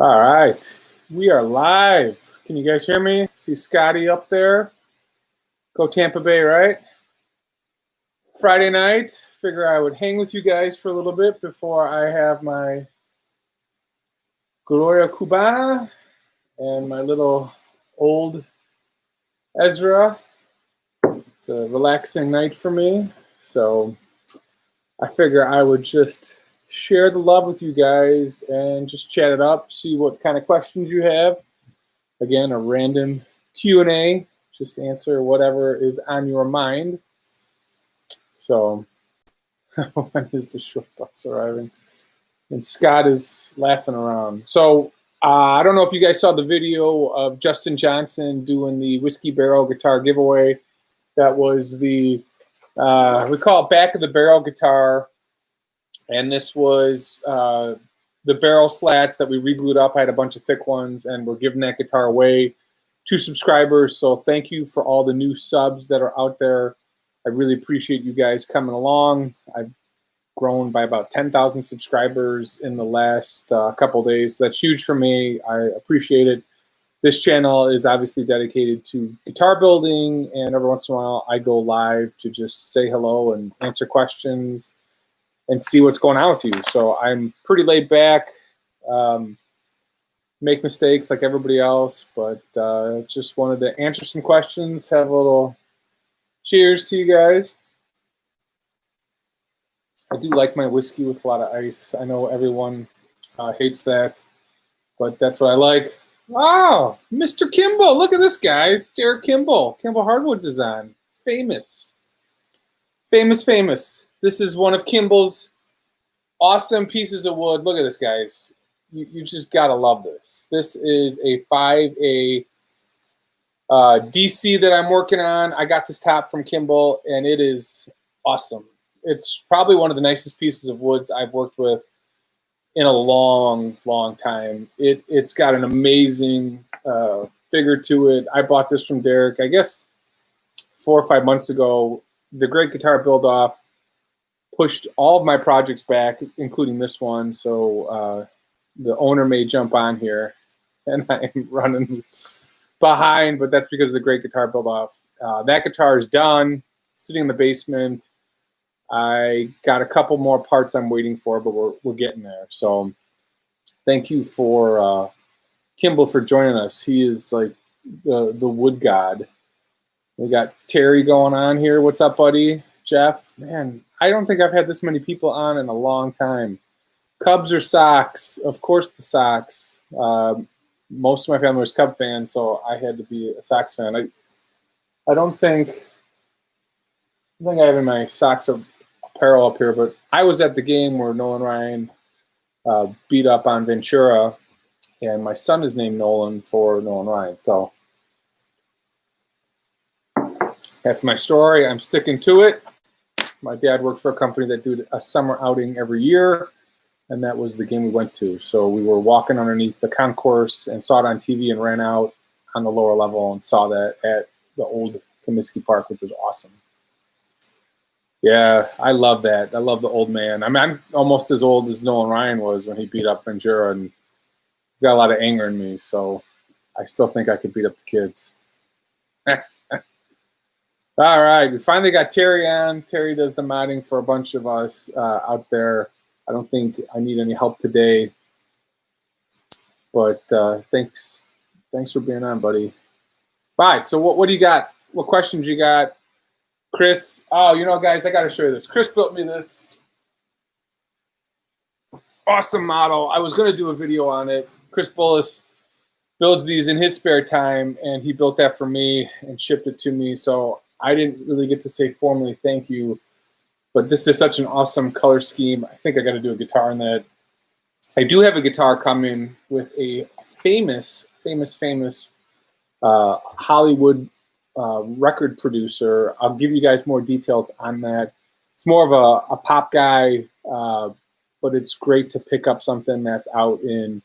All right, we are live. Can you guys hear me? See Scotty up there. Go Tampa Bay, right? Friday night. Figure I would hang with you guys for a little bit before I have my Gloria Cubana and my little old Ezra. It's a relaxing night for me, so I figure I would just share the love with you guys and just chat it up, see what kind of questions you have. Again, a random Q&A, just answer whatever is on your mind. So, when is the short bus arriving? And Scott is laughing around. So, I don't know if you guys saw the video of Justin Johnson doing the Whiskey Barrel guitar giveaway. That was the, we call it back of the barrel guitar. And this was the barrel slats that we re-glued up. I had a bunch of thick ones, and we're giving that guitar away to subscribers. So thank you for all the new subs that are out there. I really appreciate you guys coming along. I've grown by about 10,000 subscribers in the last couple days. So that's huge for me. I appreciate it. This channel is obviously dedicated to guitar building, and every once in a while I go live to just say hello and answer questions and see what's going on with you. So I'm pretty laid back, make mistakes like everybody else, but just wanted to answer some questions, have a little cheers to you guys. I do like my whiskey with a lot of ice. I know everyone hates that, but that's what I like. Wow, Mr. Kimball, look at this, guys. Derek Kimball. Kimball Hardwoods is on. Famous. Famous, famous. This is one of Kimball's awesome pieces of wood. Look at this, guys. You just gotta love this. This is a 5A DC that I'm working on. I got this top from Kimball, and it is awesome. It's probably one of the nicest pieces of woods I've worked with in a long, long time. It's got an amazing figure to it. I bought this from Derek, I guess 4 or 5 months ago. The Great Guitar Build-Off pushed all of my projects back, including this one. So the owner may jump on here, and I'm running behind, but that's because of the Great Guitar Build-Off. That guitar is done, sitting in the basement. I got a couple more parts I'm waiting for, but we're getting there. So thank you for Kimball for joining us. He is like the wood god. We got Terry going on here. What's up, buddy? Jeff, man, I don't think I've had this many people on in a long time. Cubs or Sox? Of course the Sox. Most of my family was Cub fans, so I had to be a Sox fan. I don't think I have in my Sox apparel up here, but I was at the game where Nolan Ryan beat up on Ventura, and my son is named Nolan for Nolan Ryan. So that's my story. I'm sticking to it. My dad worked for a company that did a summer outing every year, and that was the game we went to. So we were walking underneath the concourse and saw it on TV and ran out on the lower level and saw that at the old Comiskey Park, which was awesome. Yeah, I love that. I love the old man. I mean, I'm almost as old as Nolan Ryan was when he beat up Ventura, and got a lot of anger in me, so I still think I could beat up the kids. All right, we finally got Terry on. Terry does the modding for a bunch of us out there. I don't think I need any help today, but thanks for being on, buddy. All right, so what do you got? What questions you got? Chris, oh, you know, guys, I got to show you this. Chris built me this awesome model. I was going to do a video on it. Chris Bullis builds these in his spare time, and he built that for me and shipped it to me. So I didn't really get to say formally thank you, but this is such an awesome color scheme. I think I got to do a guitar on that. I do have a guitar coming with a famous Hollywood record producer. I'll give you guys more details on that. It's more of a pop guy, but it's great to pick up something that's out in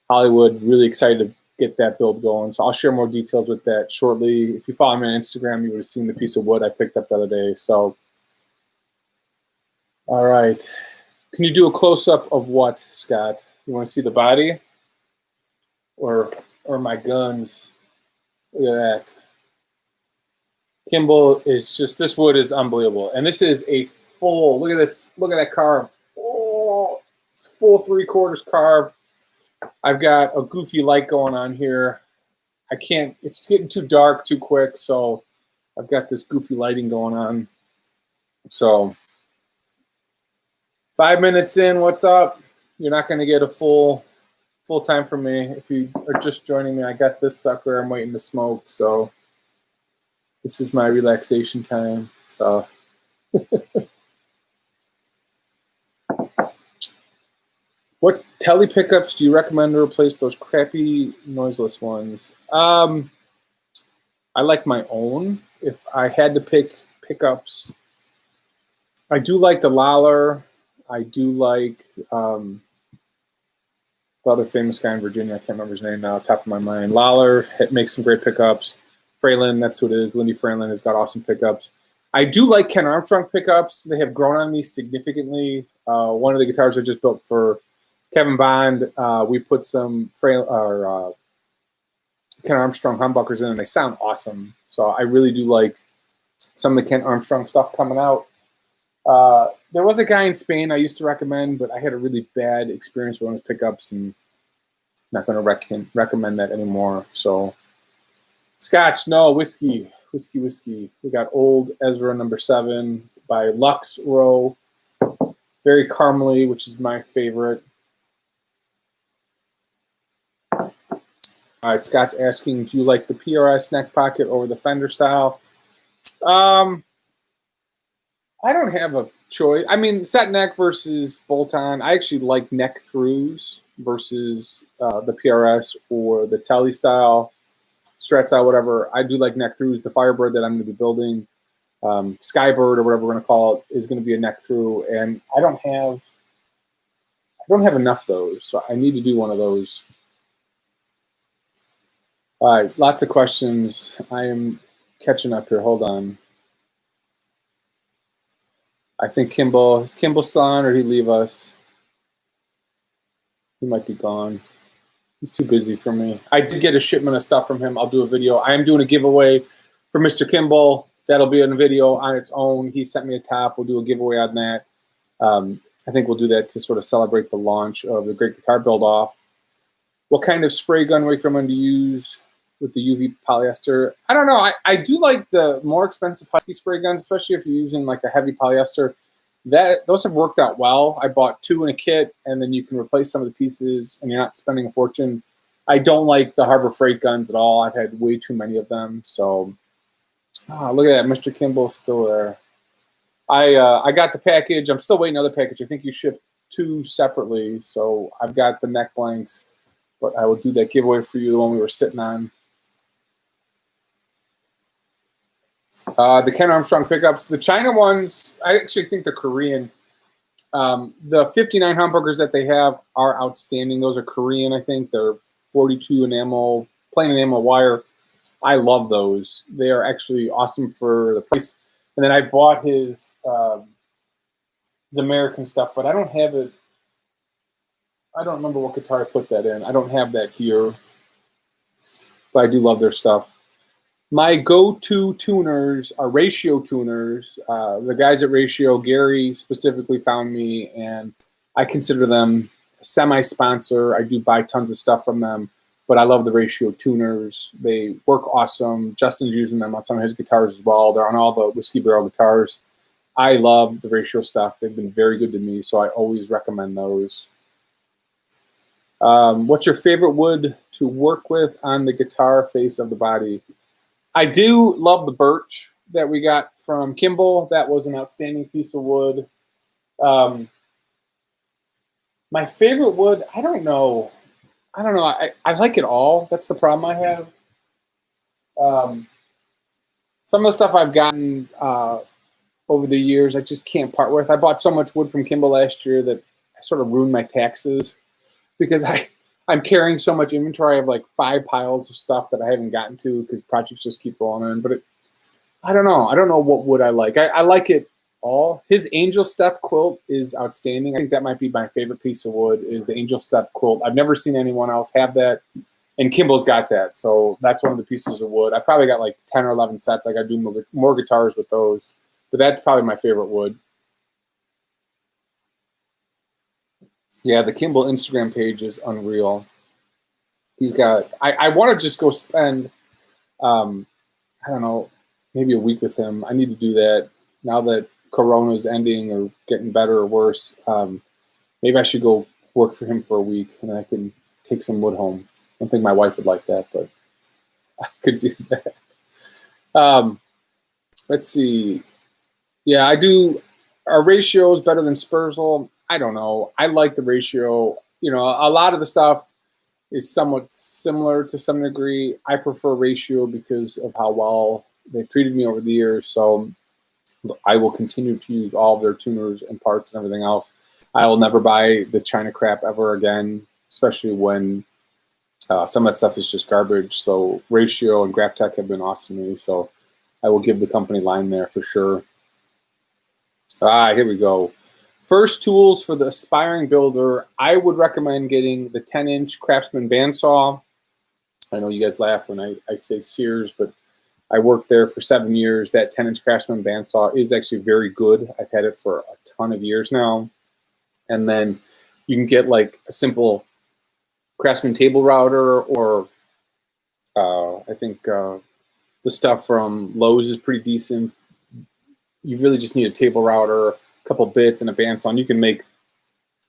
Hollywood. Really excited to get that build going. So I'll share more details with that shortly. If you follow me on Instagram, you would have seen the piece of wood I picked up the other day. So, all right. Can you do a close-up of what, Scott? You want to see the body? or my guns. Look at that. Kimball is just, this wood is unbelievable. And this is a full, look at this, look at that carve. Oh, full 3/4 carve. I've got a goofy light going on here. I can't, it's getting too dark too quick, so I've got this goofy lighting going on. So 5 minutes in, what's up? You're not going to get a full time from me. If you are just joining me, I got this sucker I'm waiting to smoke, so this is my relaxation time. So what tele pickups do you recommend to replace those crappy noiseless ones? I like my own. If I had to pick pickups, I do like the Lawler. I do like the other famous guy in Virginia. I can't remember his name now, top of my mind. Lawler makes some great pickups. Fralin, that's who it is. Lindy Fralin has got awesome pickups. I do like Ken Armstrong pickups. They have grown on me significantly. One of the guitars I just built for Kevin Bond, we put some Ken Armstrong humbuckers in, and they sound awesome. So I really do like some of the Ken Armstrong stuff coming out. There was a guy in Spain I used to recommend, but I had a really bad experience with his pickups, and I'm not going to recommend that anymore. So Scotch, no, whiskey. We got Old Ezra number 7 by Lux Row. Very caramely, which is my favorite. All right, Scott's asking, do you like the PRS neck pocket over the Fender style? I don't have a choice. I mean, set neck versus bolt-on. I actually like neck throughs versus the PRS or the Tele style, Strat style, whatever. I do like neck throughs. The Firebird that I'm going to be building, Skybird or whatever we're going to call it, is going to be a neck through, and I don't have enough of those, so I need to do one of those. All right, lots of questions. I am catching up here. Hold on. I think Kimball, is Kimball still on, or did he leave us? He might be gone. He's too busy for me. I did get a shipment of stuff from him. I'll do a video. I am doing a giveaway for Mr. Kimball. That'll be in a video on its own. He sent me a top. We'll do a giveaway on that. I think we'll do that to sort of celebrate the launch of the Great Guitar Build-Off. What kind of spray gun recommend to use with the UV polyester? I don't know. I do like the more expensive Husky spray guns, especially if you're using like a heavy polyester. Those have worked out well. I bought 2 in a kit, and then you can replace some of the pieces, and you're not spending a fortune. I don't like the Harbor Freight guns at all. I've had way too many of them. So, look at that. Mr. Kimball's still there. I got the package. I'm still waiting on the package. I think you shipped 2 separately. So I've got the neck blanks, but I will do that giveaway for you, the one we were sitting on. The Ken Armstrong pickups. The China ones, I actually think they're Korean. The 59 humbuckers that they have are outstanding. Those are Korean, I think. They're 42 enamel, plain enamel wire. I love those. They are actually awesome for the price. And then I bought his American stuff, but I don't have it. I don't remember what guitar I put that in. I don't have that here, but I do love their stuff. My go-to tuners are Ratio tuners. The guys at Ratio, Gary specifically found me, and I consider them a semi-sponsor. I do buy tons of stuff from them, but I love the Ratio tuners. They work awesome. Justin's using them on some of his guitars as well. They're on all the Whiskey Barrel guitars. I love the Ratio stuff. They've been very good to me, so I always recommend those. What's your favorite wood to work with on the guitar face of the body? I do love the birch that we got from Kimball. That was an outstanding piece of wood. My favorite wood, I don't know. I like it all. That's the problem I have. Some of the stuff I've gotten over the years, I just can't part with. I bought so much wood from Kimball last year that I sort of ruined my taxes because I'm carrying so much inventory. I have like 5 piles of stuff that I haven't gotten to because projects just keep rolling in. But I don't know. I don't know what wood I like. I like it all. His Angel Step quilt is outstanding. I think that might be my favorite piece of wood is the Angel Step quilt. I've never seen anyone else have that. And Kimball's got that, so that's one of the pieces of wood. I probably got like 10 or 11 sets. I got to do more guitars with those, but that's probably my favorite wood. Yeah, the Kimball Instagram page is unreal. He's got. I want to just go spend, I don't know, maybe a week with him. I need to do that now that Corona's ending or getting better or worse. Maybe I should go work for him for a week, and then I can take some wood home. I don't think my wife would like that, but I could do that. Let's see. Yeah, I do. Our ratio is better than Spurzle. I don't know. I like the ratio. You know, a lot of the stuff is somewhat similar to some degree. I prefer ratio because of how well they've treated me over the years. So I will continue to use all of their tuners and parts and everything else. I will never buy the China crap ever again, especially when some of that stuff is just garbage. So Ratio and Graphtec have been awesome to me. So I will give the company line there for sure. Here we go. First tools for the aspiring builder, I would recommend getting the 10-inch Craftsman bandsaw. I know you guys laugh when I say Sears, but I worked there for 7 years. That 10-inch Craftsman bandsaw is actually very good. I've had it for a ton of years now. And then you can get like a simple Craftsman table router, or I think the stuff from Lowe's is pretty decent. You really just need a table router, a couple bits, and a bandsaw. And you can make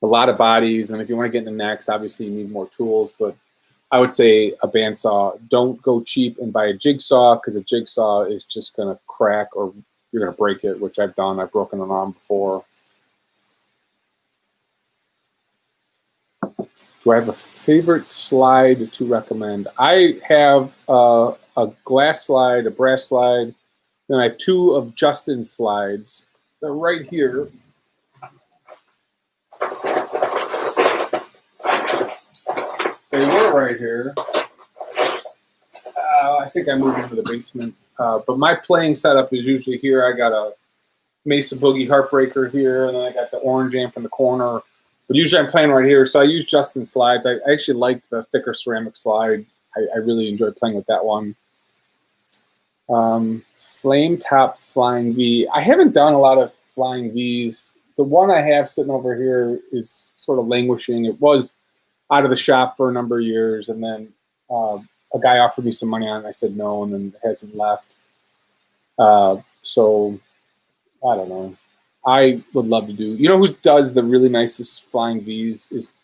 a lot of bodies. And if you want to get into necks, obviously you need more tools. But I would say a bandsaw. Don't go cheap and buy a jigsaw, because a jigsaw is just going to crack or you're going to break it, which I've done. I've broken an arm before. Do I have a favorite slide to recommend? I have a glass slide, a brass slide. Then I have two of Justin's slides. They're right here. They were right here. I think I moved into the basement. But my playing setup is usually here. I got a Mesa Boogie Heartbreaker here, and then I got the orange amp in the corner. But usually I'm playing right here, so I use Justin's slides. I actually like the thicker ceramic slide. I really enjoy playing with that one. Flame Top Flying V. I haven't done a lot of Flying Vs. The one I have sitting over here is sort of languishing. It was out of the shop for a number of years, and then a guy offered me some money on it, and I said no, and then it hasn't left. So I don't know. I would love to do. You know who does the really nicest Flying Vs is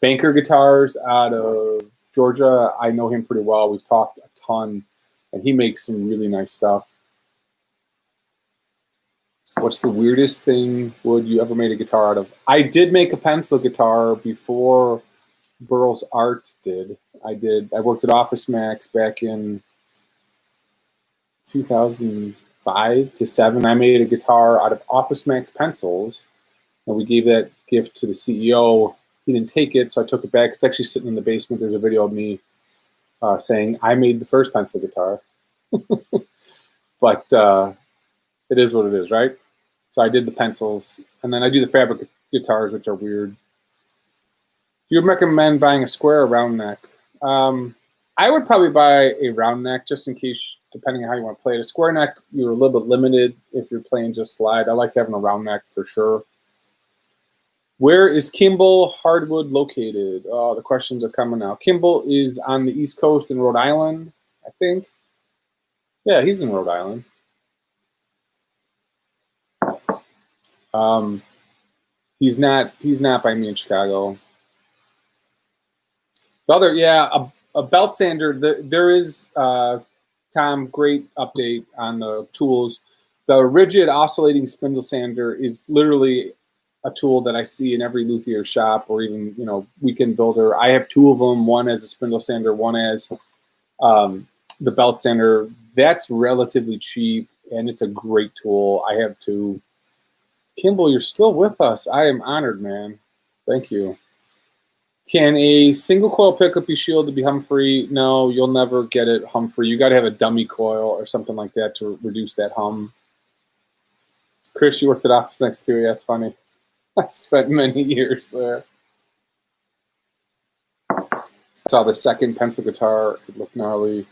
Banker Guitars out of Georgia. I know him pretty well. We've talked a ton, and he makes some really nice stuff. What's the weirdest thing wood you ever made a guitar out of? I did make a pencil guitar before Burl's Art did. I worked at Office Max back in 2005 to 7. I made a guitar out of Office Max pencils, and we gave that gift to the CEO. He didn't take it, so I took it back. It's actually sitting in the basement. There's a video of me saying I made the first pencil guitar. But it is what it is, right? So I did the pencils, and then I do the fabric guitars, which are weird. Do you recommend buying a square or round neck? I would probably buy a round neck just in case, depending on how you want to play it. A square neck, you're a little bit limited if you're playing just slide. I like having a round neck for sure. Where is Kimball Hardwood located? Oh, the questions are coming now. Kimball is on the East Coast in Rhode Island, I think. Yeah, he's in Rhode Island. He's not by me in Chicago. The other, yeah, a belt sander. There is, Tom, great update on the tools. The rigid oscillating spindle sander is literally a tool that I see in every luthier shop, or even weekend builder. I have two of them. One as a spindle sander, one as the belt sander. That's relatively cheap, and it's a great tool. I have two. Kimball, you're still with us. I am honored, man. Thank you. Can a single coil pickup be shielded to be hum-free? No, you'll never get it hum-free. You got to have a dummy coil or something like that to reduce that hum. Chris, you worked at Office Max too. Yeah, that's funny. I spent many years there. Saw the second pencil guitar. It looked gnarly.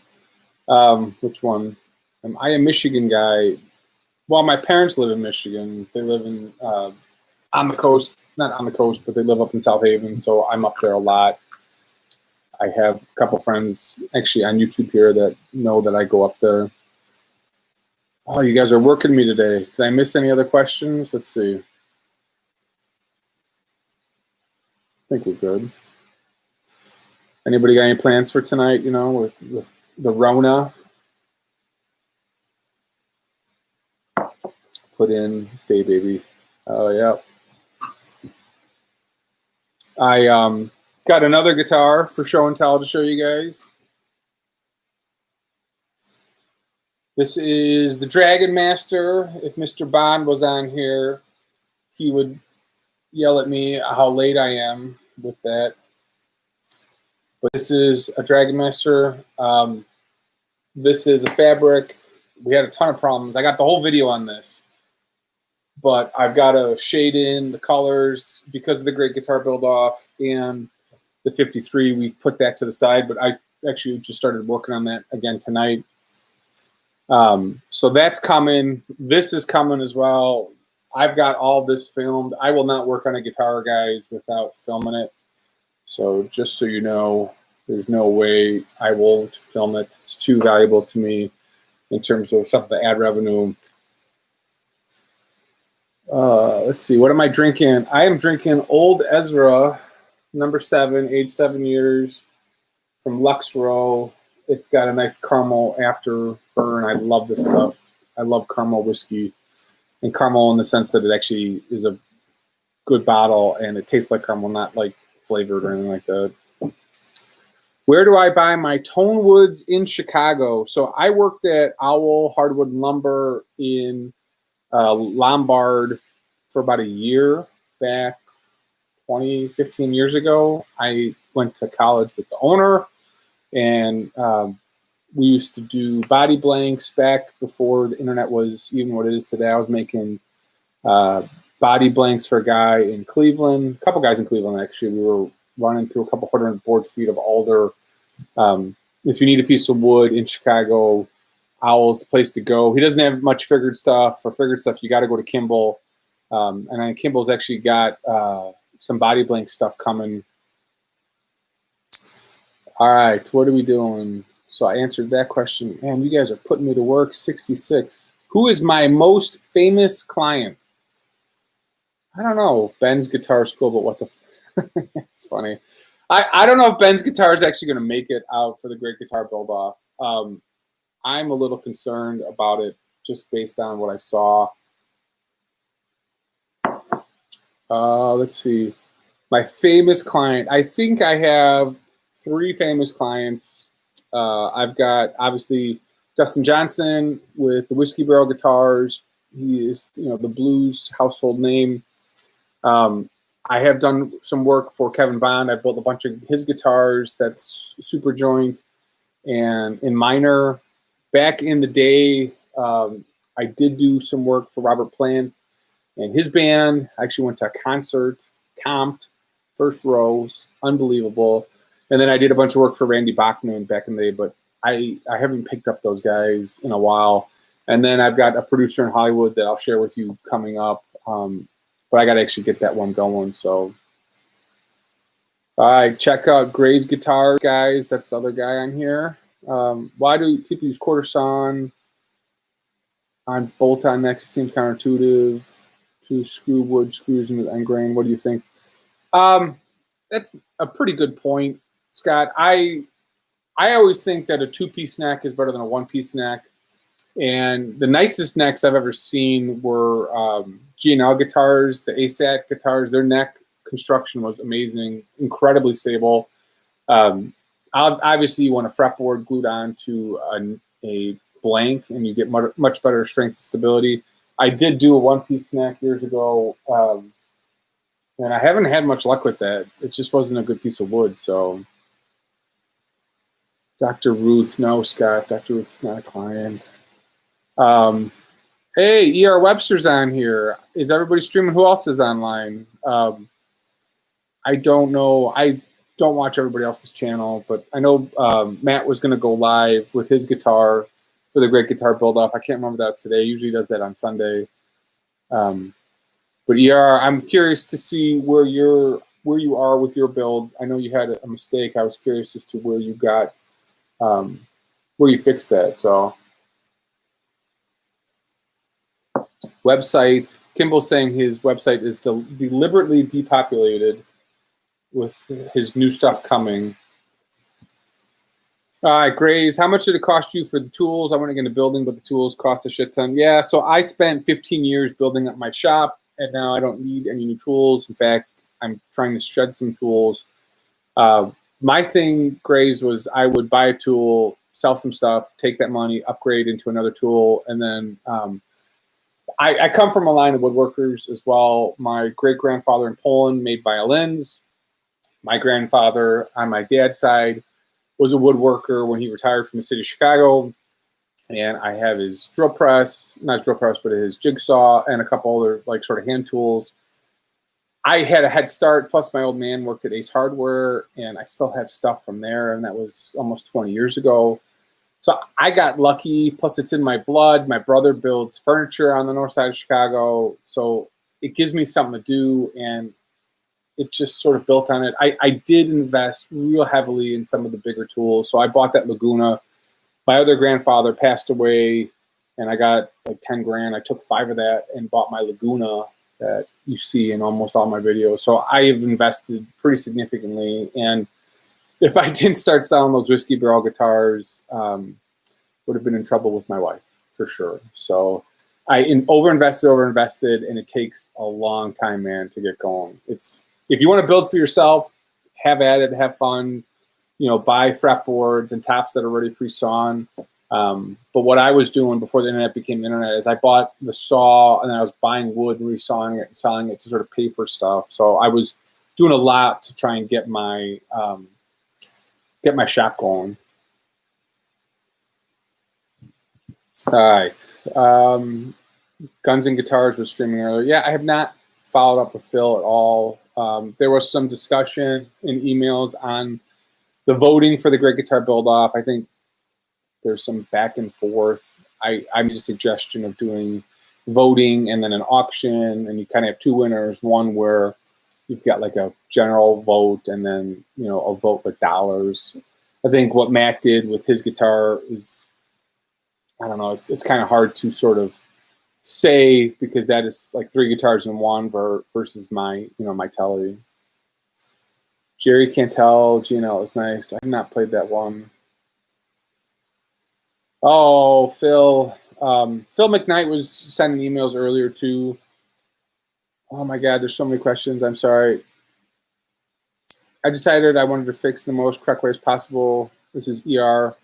Which one? I am a Michigan guy. Well, my parents live in Michigan. They live in on the coast, not on the coast, but they live up in South Haven, so I'm up there a lot. I have a couple friends actually on YouTube here that know that I go up there. Oh, you guys are working me today. Did I miss any other questions? Let's see. I think we're good. Anybody got any plans for tonight, you know, with the Rona? Put in Bay Baby. Oh, yeah. I got another guitar for show and tell to show you guys. This is the Dragon Master. If Mr. Bond was on here, he would yell at me how late I am with that. But this is a Dragon Master. This is a fabric. We had a ton of problems. I got the whole video on this. But I've got to shade in the colors because of the Great Guitar Build-Off and the 53. We put that to the side, but I actually just started working on that again tonight. So that's coming. This is coming as well. I've got all this filmed. I will not work on a guitar, guys, without filming it. So just so you know, there's no way I won't film it. It's too valuable to me in terms of something to add revenue. Let's see. What am I drinking? I am drinking Old Ezra, number 7, age 7 years, from Lux Row. It's got a nice caramel afterburn. I love this stuff. I love caramel whiskey. And caramel in the sense that it actually is a good bottle and it tastes like caramel, not like flavored or anything like that. Where do I buy my tonewoods in Chicago? So I worked at Owl Hardwood and Lumber in Lombard for about a year back 15 years ago. I went to college with the owner, and we used to do body blanks back before the internet was even what it is today. I was making body blanks for a guy in Cleveland, a couple guys in Cleveland actually. We were running through a couple hundred board feet of alder. If you need a piece of wood in Chicago, Owl's the place to go. He doesn't have much figured stuff. For figured stuff, you got to go to Kimball. And then Kimball's actually got some body blank stuff coming. All right, what are we doing? So I answered that question. Man, you guys are putting me to work. 66. Who is my most famous client? I don't know. Ben's Guitar School, but what the... It's funny. I don't know if Ben's Guitar is actually going to make it out for the Great Guitar Build-Off. I'm a little concerned about it just based on what I saw. Let's see. My famous client. I think I have 3 famous clients. I've got, obviously, Justin Johnson with the Whiskey Barrel Guitars. He is, you know, the blues household name. I have done some work for Kevin Bond. I built a bunch of his guitars. That's super joint. And in minor, back in the day, I did do some work for Robert Plant and his band. I actually went to a concert, comped, first rows, unbelievable. And then I did a bunch of work for Randy Bachman back in the day, but I haven't picked up those guys in a while. And then I've got a producer in Hollywood that I'll share with you coming up. But I got to actually get that one going. So, all right, check out Gray's Guitars, guys. That's the other guy on here. Why do people use quarter sawn on bolt-on necks? It seems counterintuitive to screw wood screws into the end grain. What do you think? That's a pretty good point, Scott. I always think that a 2-piece neck is better than a 1-piece neck. And the nicest necks I've ever seen were G&L guitars, the ASAT guitars. Their neck construction was amazing, incredibly stable. Obviously, you want a fretboard glued on to a blank, and you get much better strength and stability. I did do a 1-piece neck years ago, and I haven't had much luck with that. It just wasn't a good piece of wood. So, Dr. Ruth, no, Scott. Dr. Ruth is not a client. Hey, E.R. Webster's on here. Is everybody streaming? Who else is online? I don't know. don't watch everybody else's channel, but I know Matt was going to go live with his guitar for the Great Guitar Build-Off. I can't remember if that's today. He usually does that on Sunday. But ER, I'm curious to see where you are with your build. I know you had a mistake. I was curious as to where you got, where you fixed that. So, website. Kimball's saying his website is deliberately depopulated with his new stuff coming. All right, Grays, how much did it cost you for the tools? I want to get into building, but the tools cost a shit ton. Yeah, so I spent 15 years building up my shop, and now I don't need any new tools. In fact, I'm trying to shed some tools. My thing, Grays, was I would buy a tool, sell some stuff, take that money, upgrade into another tool, and then I come from a line of woodworkers as well. My great-grandfather in Poland made violins. My grandfather on my dad's side was a woodworker when he retired from the city of Chicago. And I have his drill press, not his drill press, but his jigsaw and a couple other like sort of hand tools. I had a head start, plus my old man worked at Ace Hardware, and I still have stuff from there, and that was almost 20 years ago. So I got lucky, plus it's in my blood. My brother builds furniture on the north side of Chicago, so it gives me something to do, and it just sort of built on it. I did invest real heavily in some of the bigger tools, so I bought that Laguna. My other grandfather passed away, and I got like 10 grand. I took 5 of that and bought my Laguna that you see in almost all my videos. So I have invested pretty significantly, and if I didn't start selling those whiskey barrel guitars, would have been in trouble with my wife for sure. So I overinvested, and it takes a long time, man, to get going. If you want to build for yourself, have at it, have fun. You know, buy fretboards and tops that are already pre-sawn. But what I was doing before the internet became the internet is I bought the saw, and then I was buying wood and resawing it and selling it to sort of pay for stuff. So I was doing a lot to try and get my shop going. All right. Guns and Guitars was streaming earlier. Yeah, I have not followed up with Phil at all. There was some discussion in emails on the voting for the Great Guitar Build-Off. I think there's some back and forth. I made a suggestion of doing voting and then an auction, and you kind of have 2 winners. One where you've got like a general vote, and then a vote with dollars. I think what Matt did with his guitar is, I don't know, it's kind of hard to sort of say, because that is like 3 guitars in one versus my my Telly. Jerry Cantel GNL is nice. I have not played that one. Oh, Phil McKnight was sending emails earlier too. Oh my God, there's so many questions. I'm sorry. I decided I wanted to fix the most correct way as possible. This is ER.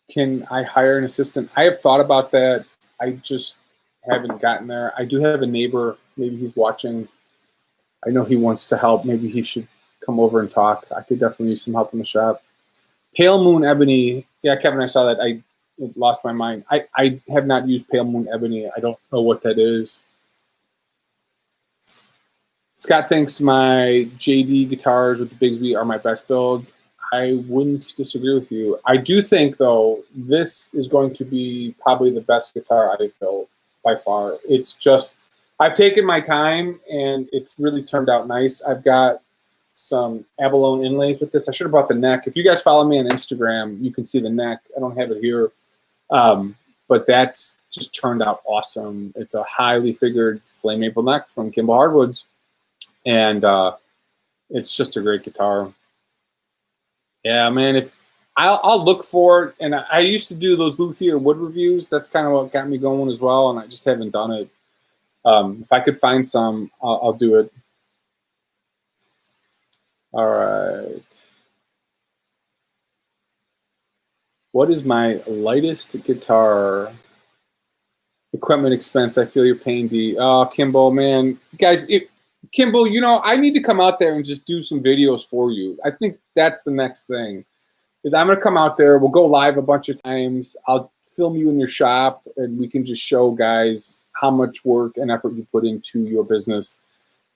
Can I hire an assistant? I have thought about that. I just haven't gotten there. I do have a neighbor. Maybe he's watching. I know he wants to help. Maybe he should come over and talk. I could definitely use some help in the shop. Pale Moon Ebony. Yeah, Kevin, I saw that. I lost my mind. I have not used Pale Moon Ebony. I don't know what that is. Scott thinks my JD guitars with the Bigsby are my best builds. I wouldn't disagree with you. I do think, though, this is going to be probably the best guitar I've built by far. It's just, I've taken my time, and it's really turned out nice. I've got some abalone inlays with this. I should have brought the neck. If you guys follow me on Instagram, you can see the neck. I don't have it here. But that's just turned out awesome. It's a highly figured flame maple neck from Kimball Hardwoods. And it's just a great guitar. Yeah, man. I'll look for it. And I used to do those luthier wood reviews. That's kind of what got me going as well. And I just haven't done it. If I could find some, I'll do it. All right. What is my lightest guitar? Equipment expense. I feel your pain, D. Oh, Kimball, man. Guys, Kimball, I need to come out there and just do some videos for you. I think that's the next thing. Is I'm going to come out there. We'll go live a bunch of times. I'll film you in your shop, and we can just show guys how much work and effort you put into your business.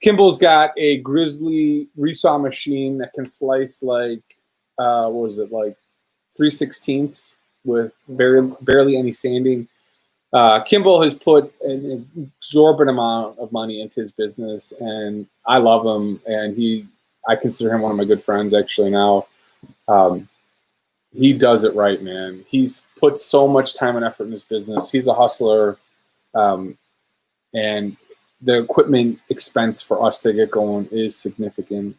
Kimball's got a Grizzly resaw machine that can slice like, what was it, like 3/16 with barely any sanding. Kimball has put an exorbitant amount of money into his business, and I love him, and I consider him one of my good friends actually now. He does it right, man. He's put so much time and effort in this business. He's a hustler, and the equipment expense for us to get going is significant.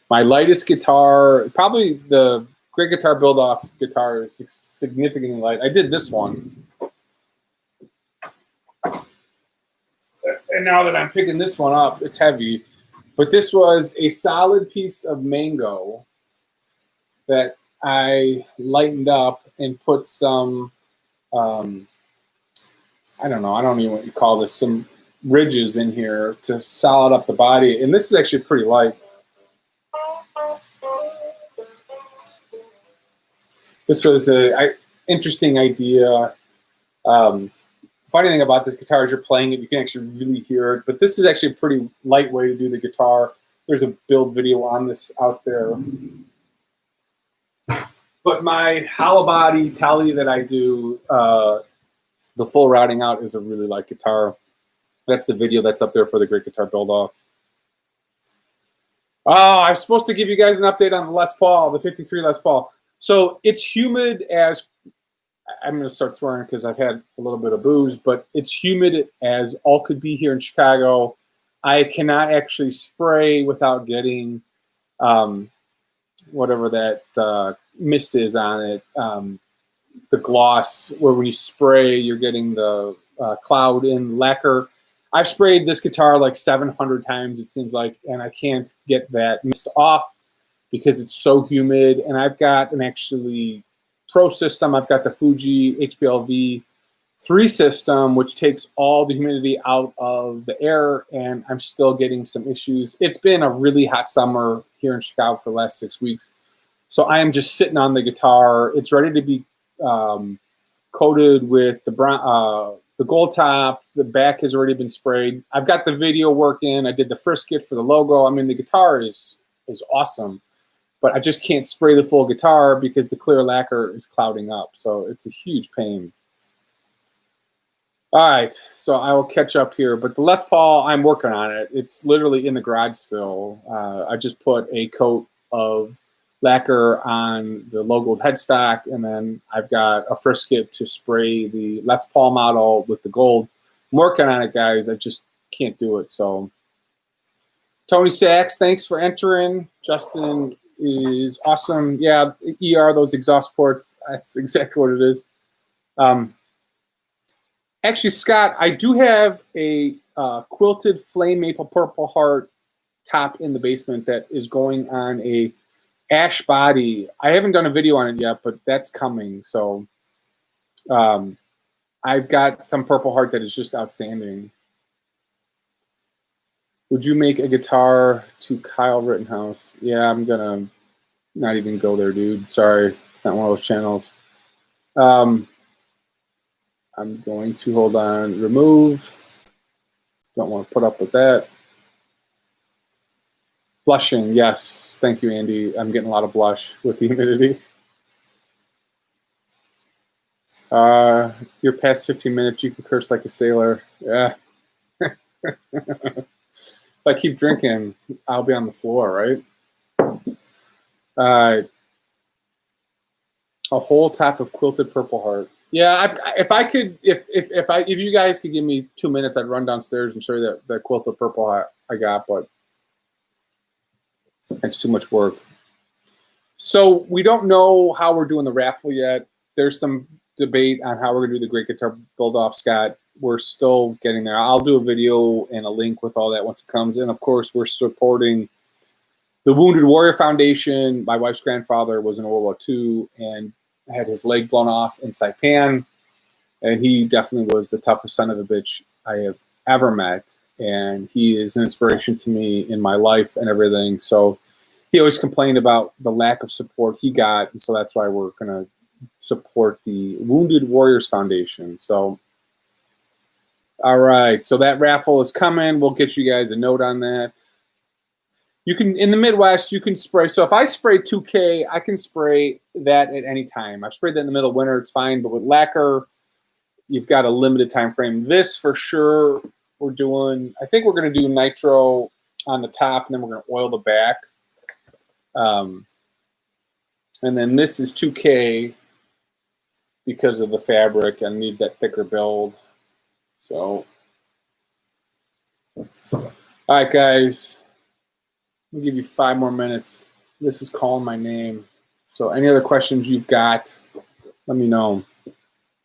My lightest guitar, probably the Great Guitar Build-Off guitar, is significantly light. I did this one. And now that I'm picking this one up, it's heavy. But this was a solid piece of mango that I lightened up and put some, I don't know, I don't even know what you call this, some ridges in here to solid up the body. And this is actually pretty light. This was an interesting idea. Funny thing about this guitar is you're playing it, you can actually really hear it. But this is actually a pretty light way to do the guitar. There's a build video on this out there. But my hollow body tally that I do, the full routing out, is a really light guitar. That's the video that's up there for the Great Guitar Build-Off. Oh, I'm supposed to give you guys an update on the Les Paul, the 53 Les Paul. So it's humid as, I'm going to start swearing because I've had a little bit of booze, but it's humid as all could be here in Chicago. I cannot actually spray without getting whatever that mist is on it, the gloss, where when you spray, you're getting the cloud in lacquer. I've sprayed this guitar like 700 times, it seems like, and I can't get that mist off because it's so humid. And I've got an actually pro system. I've got the Fuji HPLV 3 system, which takes all the humidity out of the air, and I'm still getting some issues. It's been a really hot summer here in Chicago for the last 6 weeks. So I am just sitting on the guitar. It's ready to be coated with the brown, the gold top. The back has already been sprayed. I've got the video working. I did the frisket for the logo. I mean, the guitar is awesome, but I just can't spray the full guitar because the clear lacquer is clouding up. So it's a huge pain. All right, so I will catch up here. But the Les Paul, I'm working on it. It's literally in the garage still. I just put a coat of lacquer on the logoed headstock, and then I've got a frisket to spray the Les Paul model with the gold. I'm working on it, guys. I just can't do it. So Tony Sachs, thanks for entering. Justin is awesome. Yeah, ER, those exhaust ports, that's exactly what it is. Actually, Scott, I do have a quilted flame maple Purple Heart top in the basement that is going on a ash body. I haven't done a video on it yet, but that's coming. So I've got some Purple Heart that is just outstanding. Would you make a guitar to Kyle Rittenhouse? Yeah, I'm gonna not even go there, dude. Sorry, it's not one of those channels. I'm going to, hold on, remove. Don't want to put up with that. Blushing, yes. Thank you, Andy. I'm getting a lot of blush with the humidity. You're past 15 minutes. You can curse like a sailor. Yeah. If I keep drinking, I'll be on the floor, right? A whole top of quilted Purple Heart. Yeah, if you guys could give me 2 minutes, I'd run downstairs and show you that quilted Purple Heart I got, but it's too much work. So we don't know how we're doing the raffle yet. There's some debate on how we're gonna do the Great Guitar Build-Off, Scott. We're still getting there. I'll do a video and a link with all that once it comes in. Of course, we're supporting the Wounded Warrior Foundation. My wife's grandfather was in World War II and had his leg blown off in Saipan, and he definitely was the toughest son of a bitch I have ever met, and he is an inspiration to me in my life and everything. So he always complained about the lack of support he got, and so that's why we're going to support the Wounded Warriors Foundation. So All right, so that raffle is coming. We'll get you guys a note on that. You can, in the Midwest, you can spray. So if I spray 2K, I can spray that at any time. I've sprayed that in the middle of winter, it's fine. But with lacquer, you've got a limited time frame. This for sure, we're doing, I think we're going to do nitro on the top, and then we're going to oil the back. And then this is 2K because of the fabric. I need that thicker build. So, all right, guys. I'll give you 5 more minutes. This is calling my name. So any other questions you've got, let me know.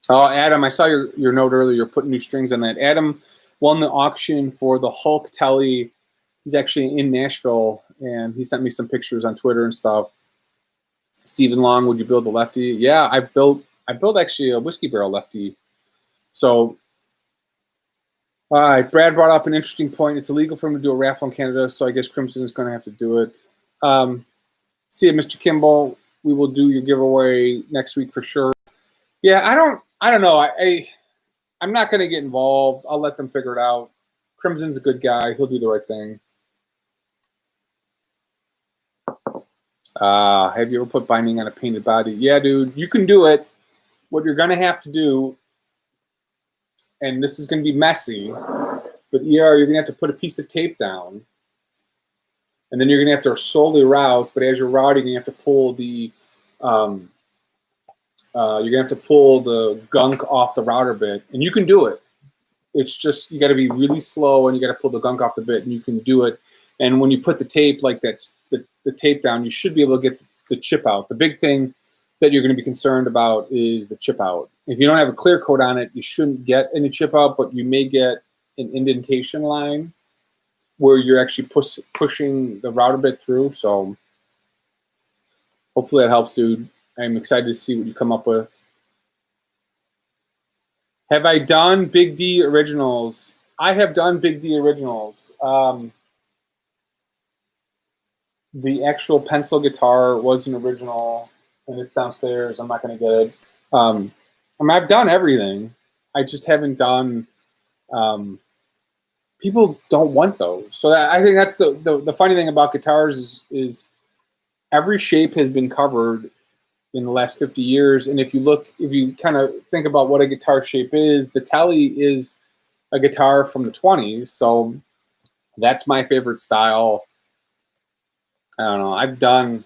Oh, Adam, I saw your note earlier. You're putting new strings on that. Adam won the auction for the Hulk Telly. He's actually in Nashville, and he sent me some pictures on Twitter and stuff. Stephen Long, would you build a lefty? Yeah, I built actually a whiskey barrel lefty. So, all right, Brad brought up an interesting point. It's illegal for him to do a raffle in Canada, so I guess Crimson is going to have to do it. See you, Mr. Kimball. We will do your giveaway next week for sure. Yeah, I don't know. I'm not going to get involved. I'll let them figure it out. Crimson's a good guy. He'll do the right thing. Have you ever put binding on a painted body? Yeah, dude, you can do it. What you're going to have to do, and this is going to be messy, but you're going to have to put a piece of tape down, and then you're going to have to slowly route. But as you're routing, you have to pull the gunk off the router bit, and you can do it. It's just you got to be really slow, and you got to pull the gunk off the bit, and you can do it. And when you put the tape like that's the tape down, you should be able to get the chip out. The big thing that you're going to be concerned about is the chip out. If you don't have a clear coat on it, you shouldn't get any chip out, but you may get an indentation line where you're actually pushing the router bit through. So hopefully that helps, dude. I'm excited to see what you come up with. Have I done Big D originals? I have done Big D originals. The actual pencil guitar was an original, and it's downstairs. I'm not going to get it. I mean, I've done everything. I just haven't done. People don't want those, so I think that's the funny thing about guitars is every shape has been covered in the last 50 years. And if you kind of think about what a guitar shape is, the Telly is a guitar from the 20s. So that's my favorite style. I don't know. I've done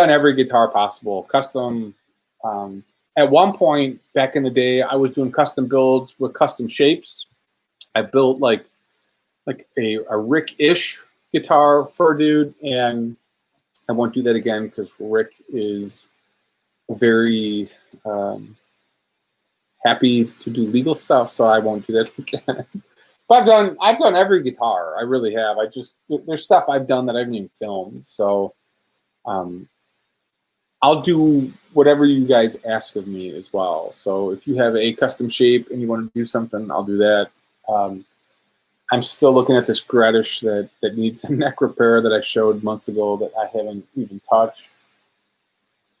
every guitar possible, custom. At one point back in the day, I was doing custom builds with custom shapes. I built like a Rick-ish guitar for a dude, and I won't do that again because Rick is very happy to do legal stuff, so I won't do that again. But I've done every guitar. I really have. There's stuff I've done that I haven't even filmed. So I'll do whatever you guys ask of me as well. So if you have a custom shape and you want to do something, I'll do that. I'm still looking at this Gradish that needs a neck repair that I showed months ago that I haven't even touched.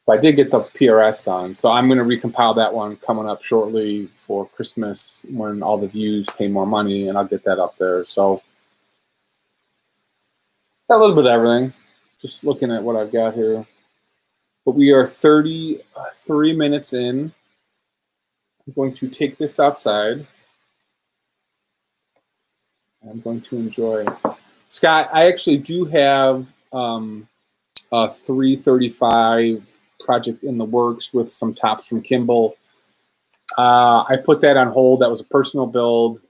But I did get the PRS done, so I'm going to recompile that one coming up shortly for Christmas when all the views pay more money, and I'll get that up there. So got a little bit of everything. Just looking at what I've got here. But we are 33 minutes in. I'm going to take this outside. I'm going to enjoy. Scott, I actually do have a 335 project in the works with some tops from Kimball. I put that on hold. That was a personal build.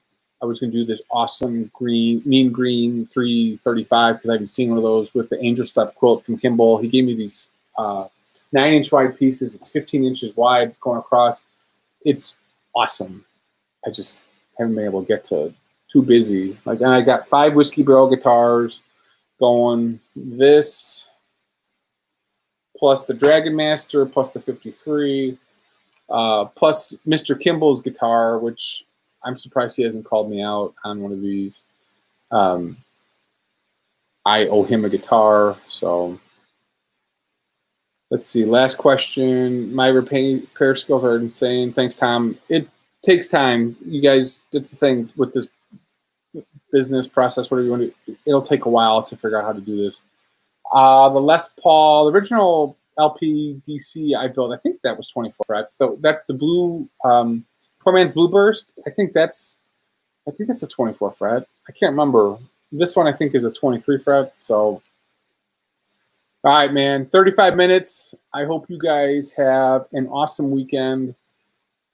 I was going to do this awesome mean green 335 because I haven't seen one of those with the Angel Step quilt from Kimball. He gave me these 9-inch wide pieces. It's 15 inches wide going across. It's awesome. I just haven't been able to get to too busy. Like, I got 5 whiskey barrel guitars going. This plus the Dragon Master plus the 53 plus Mr. Kimball's guitar, which I'm surprised he hasn't called me out on one of these. I owe him a guitar, so let's see. Last question. My repair skills are insane. Thanks, Tom. It takes time. You guys, that's the thing with this business process, whatever you want to do. It'll take a while to figure out how to do this. The Les Paul, the original LPDC I built, I think that was 24 frets. That's the blue, Poor Man's Blue Burst. I think that's a 24 fret. I can't remember. This one I think is a 23 fret. So, all right, man, 35 minutes. I hope you guys have an awesome weekend.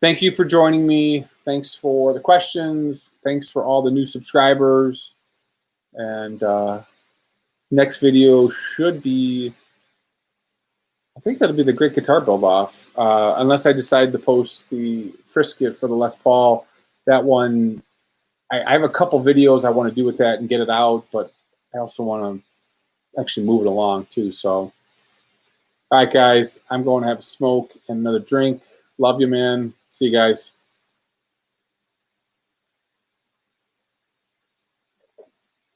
Thank you for joining me. Thanks for the questions. Thanks for all the new subscribers. And next video should be, I think that'll be the Great Guitar Build Off. Unless I decide to post the Frisket for the Les Paul. That one, I have a couple videos I want to do with that and get it out, but I also want to actually move it along too. So, all right, guys, I'm going to have a smoke and another drink. Love you, man. See you guys.